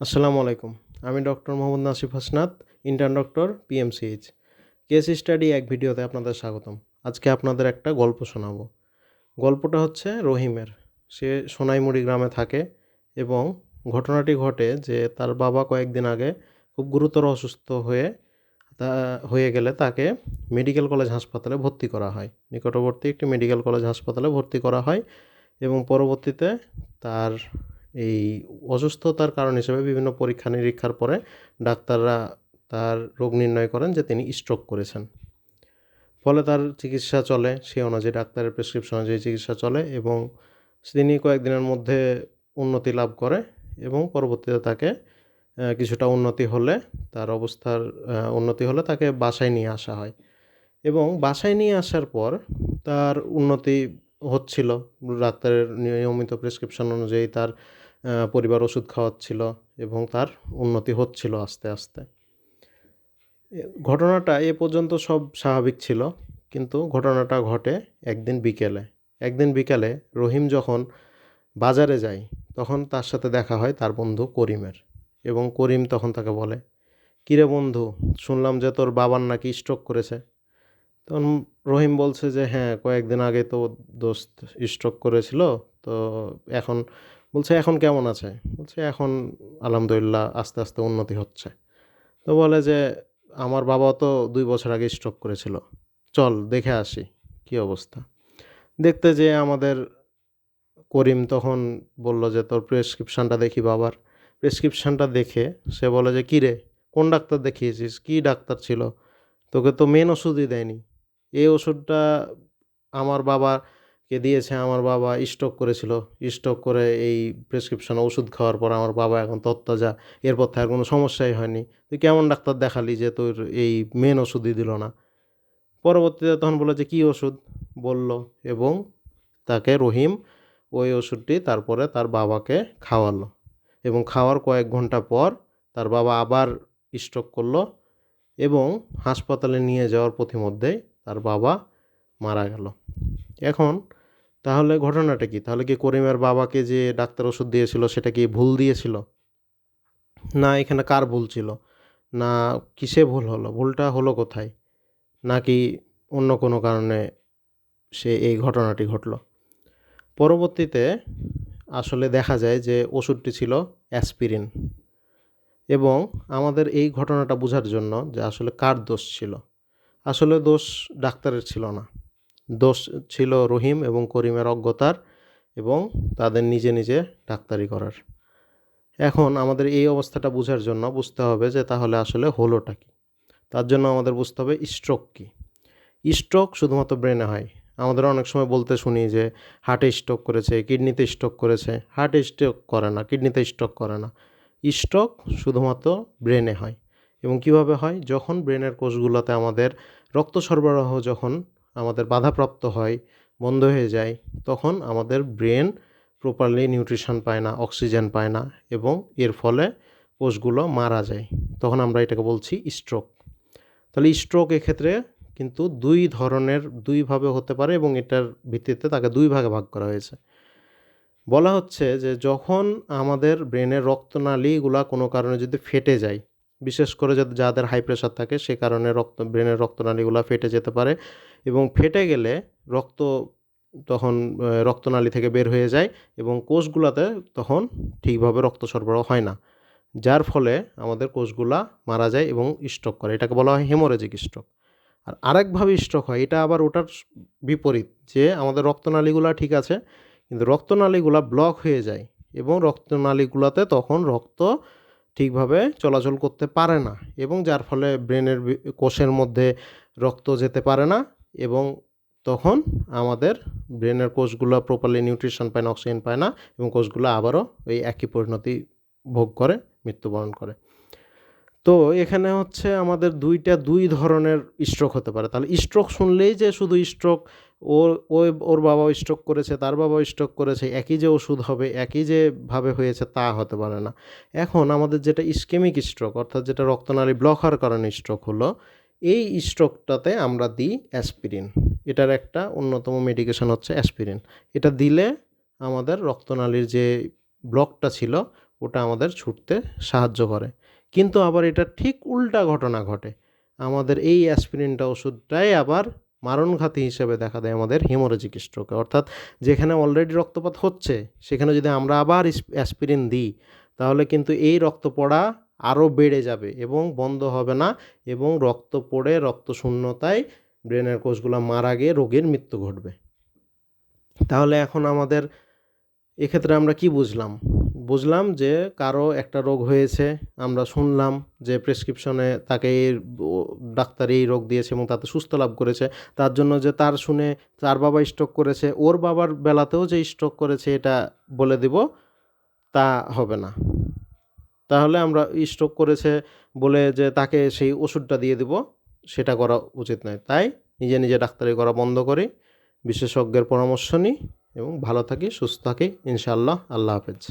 আসসালামু আলাইকুম। আমি doctor Mohammad Nasif Hasnat, intern doctor, PMCH. Case study এক ভিডিওতে আপনাদের স্বাগতম। আজকে আপনাদের একটা গল্প শোনাবো। গল্পটা হচ্ছে রহিমের। সে সোনাইমুড়ি গ্রামে থাকে এবং ঘটনাটি ঘটে যে তার বাবা কয়েকদিন আগে খুব গুরুতর অসুস্থ তা হয়ে গেলে তাকে মেডিকেল কলেজ হাসপাতালে ভর্তি করা হয়। নিকটবর্তী একটি মেডিকেল কলেজ হাসপাতালে ভর্তি করা হয় এবং পরবর্তীতে তার এই অসুস্থতার কারণ হিসেবে বিভিন্ন পরীক্ষা-নিরীক্ষার পরে ডাক্তাররা তার রোগ নির্ণয় করেন যে তিনি স্ট্রোক করেছেন। ফলে তার চিকিৎসা চলে, সে অনুযায়ী ডাক্তারের প্রেসক্রিপশন অনুযায়ী চিকিৎসা চলে এবং তিনি কয়েকদিনের মধ্যে উন্নতি লাভ করে এবং পরবর্তীতে তাকে কিছুটা তার অবস্থার উন্নতি হলে তাকে বাসায় নিয়ে আসা হয় এবং বাসায় নিয়ে আসার পর তার উন্নতি হচ্ছিল। ডাক্তারের নিয়মিত প্রেসক্রিপশন অনুযায়ী তার পরিবার ওষুধ খাওয়াচ্ছিল এবং তার উন্নতি হচ্ছিল আস্তে, আস্তে। ঘটনাটা এ পর্যন্ত সব স্বাভাবিক ছিল। কিন্তু ঘটনাটা ঘটে একদিন বিকেলে। একদিন বিকালে রহিম যখন বাজারে যায়, তখন তার সাথে দেখা হয় তার বন্ধু করিমের এবং করিম তখন তাকে বলে, "কিরে বন্ধু, শুনলাম যে তোর বাবার নাকি স্ট্রোক করেছে?" তখন রহিম বলছে যে, "হ্যাঁ, কয়েকদিন আগে তো দোস্ত স্ট্রোক করেছিল। তো এখন" বলছে, "এখন কেমন আছে?" বলছে, "এখন আলহামদুলিল্লাহ আস্তে, আস্তে উন্নতি হচ্ছে।" তো বলে যে, "আমার বাবাও তো ২ বছর আগে স্ট্রোক করেছিল। চল দেখে আসি কী অবস্থা।" দেখতে যেয়ে আমাদের করিম তখন বলল যে, "তোর প্রেসক্রিপশনটা দেখি বাবার।" প্রেসক্রিপশনটা দেখে সে বলে যে, "কিরে, কোন ডাক্তার দেখিয়েছিস? কী ডাক্তার ছিল? তোকে তো মেইন ওষুধই দেয়নি। এই ওষুধটা আমার বাবাকে দিয়েছে। আমার বাবা স্ট্রোক করেছিল। স্ট্রোক করে এই প্রেসক্রিপশনে ওষুধ খাওয়ার পর আমার বাবা এখন তত্তাজা। এরপর থেকে আর কোনো সমস্যাই হয়নি। তুই কেমন ডাক্তার দেখালি যে তোর এই মেইন ওষুধই দিল না?" পরবর্তীতে তখন বলল যে, "কী ওষুধ?" বলল এবং তাকে রহিম ওই ওষুধটি তারপরে তার বাবাকে খাওয়ালো এবং খাওয়ার কয়েক ঘন্টা পর তার বাবা আবার স্ট্রোক করল এবং হাসপাতালে নিয়ে যাওয়ার পথিমধ্যেই তার বাবা মারা গেল। এখন তাহলে ঘটনাটা কী? তাহলে কি করিমের বাবাকে যে ডাক্তার ওষুধ দিয়েছিল সেটা কি ভুল দিয়েছিল? না এখানে কার ভুল ছিল? না কিসে ভুল হলো? ভুলটা হলো কোথায়? নাকি অন্য কোনো কারণে এই ঘটনাটি ঘটল? পরবর্তীতে আসলে দেখা যায় যে ওষুধটি ছিল অ্যাসপিরিন এবং আমাদের এই ঘটনাটা বোঝার জন্য যে আসলে কার দোষ ছিল? আসলে দোষ ডাক্তারের ছিল না। দোষ ছিল রহিম এবং করিমের অজ্ঞতার এবং তাদের নিজে, নিজে ডাক্তারি করার। এখন আমাদের এই অবস্থাটা বুঝার জন্য বুঝতে হবে যে তাহলে আসলে হলোটা কী? তার জন্য আমাদের বুঝতে হবে স্ট্রোক কী? স্ট্রোক শুধুমাত্র ব্রেনে হয়। আমাদের অনেক সময় বলতে শুনি যে হার্টে স্ট্রোক করেছে, কিডনিতে স্ট্রোক করেছে। হার্টে স্ট্রোক করে না, কিডনিতে স্ট্রোক করে না। স্ট্রোক শুধুমাত্র ব্রেনে হয় এবং কীভাবে হয়? যখন ব্রেনের কোষগুলোতে আমাদের রক্ত সরবরাহ যখন আমাদের বাধাপ্রাপ্ত হয়, বন্ধ হয়ে যায়, তখন আমাদের ব্রেন প্রপারলি নিউট্রিশন পায় না, অক্সিজেন পায় না এবং এর ফলে কোষগুলো মারা যায়। তখন আমরা এটাকে বলছি স্ট্রোক। তাহলে স্ট্রোক এক্ষেত্রে কিন্তু ২ ধরনের ২ ভাবে হতে পারে এবং এটার ভিত্তিতে তাকে ২ ভাগে ভাগ করা হয়েছে। বলা হচ্ছে যে যখন আমাদের ব্রেনের রক্তনালীগুলা কোনো কারণে যদি ফেটে যায়, বিশেষ করে যাদের হাই প্রেশার থাকে সে কারণে ব্রেনের রক্তনালীগুলা ফেটে যেতে পারে এবং ফেটে গেলে রক্ত তখন রক্তনালী থেকে বের হয়ে যায় এবং কোষগুলাতে তখন ঠিকভাবে রক্ত সরবরাহ হয় না। যার ফলে আমাদের কোষগুলা মারা যায় এবং স্ট্রোক করে। এটাকে বলা হয় হেমোরেজিক স্ট্রোক। আর আরেকভাবে স্ট্রোক হয়, এটা আবার ওটার বিপরীত যে আমাদের রক্তনালীগুলা ঠিক আছে, কিন্তু রক্তনালীগুলা ব্লক হয়ে যায় এবং রক্তনালীগুলাতে তখন রক্ত ঠিকভাবে চলাচল করতে পারে না এবং যার ফলে ব্রেনের কোষের মধ্যে রক্ত যেতে পারে না এবং তখন আমাদের ব্রেনের কোষগুলো প্রপারলি নিউট্রিশন পায় না, অক্সিজেন পায় না এবং কোষগুলো আবারও ওই একই পরিণতি ভোগ করে মৃত্যুবরণ করে। তো এখানে হচ্ছে আমাদের ২ ধরনের স্ট্রোক হতে পারে। তাহলে স্ট্রোক শুনলেই যে শুধু স্ট্রোক ওর বাবাও স্ট্রোক করেছে, তার বাবাও স্ট্রোক করেছে, একই যে ওষুধ হবে, একই যে ভাবে হয়েছে তা হতে পারে না। এখন আমাদের যেটা ইসকেমিক স্ট্রোক অর্থাৎ যেটা রক্তনালী ব্লক হওয়ার কারণে স্ট্রোক হলো, এই স্ট্রোকটাতে আমরা দিই অ্যাসপিরিন। এটার একটা অন্যতম মেডিকেশন হচ্ছে অ্যাসপিরিন। এটা দিলে আমাদের রক্তনালীর যে ব্লকটা ছিল ওটা আমাদের ছুটতে সাহায্য করে। কিন্তু আবার এটা ঠিক উল্টা ঘটনা ঘটে, আমাদের এই অ্যাসপিরিনটা ওষুধটাই আবার মারণঘাতী হিসেবে দেখা দেয় আমাদের হেমোরেজিক স্ট্রোকে। অর্থাৎ যেখানে অলরেডি রক্তপাত হচ্ছে সেখানে যদি আমরা আবার অ্যাসপিরিন দিই তাহলে কিন্তু এই রক্ত পড়া আরও বেড়ে যাবে এবং বন্ধ হবে না, এবং রক্ত পড়ে রক্তশূন্যতায় ব্রেনের কোষগুলো মারা গিয়ে রোগীর মৃত্যু ঘটবে। তাহলে এখন আমাদের এক্ষেত্রে আমরা কি বুঝলাম? বুঝলাম যে কারো একটা রোগ হয়েছে, আমরা শুনলাম যে প্রেসক্রিপশনে তাকে ডাক্তার এই রোগ দিয়েছে এবং তাতে সুস্থ লাভ করেছে। তার জন্য যে তার শুনে তার বাবা স্ট্রোক করেছে, ওর বাবার বেলাতেও যে স্ট্রোক করেছে এটা বলে দিব, তা হবে না। তাহলে আমরা স্ট্রোক করেছে বলে যে তাকে সেই ওষুধটা দিয়ে দিব, সেটা করা উচিত নয়। তাই নিজে নিজে ডাক্তারি করা বন্ধ করি, বিশেষজ্ঞের পরামর্শ নিই এবং ভালো থাকি, সুস্থ থাকি ইনশাআল্লাহ। আল্লাহ হাফেজ।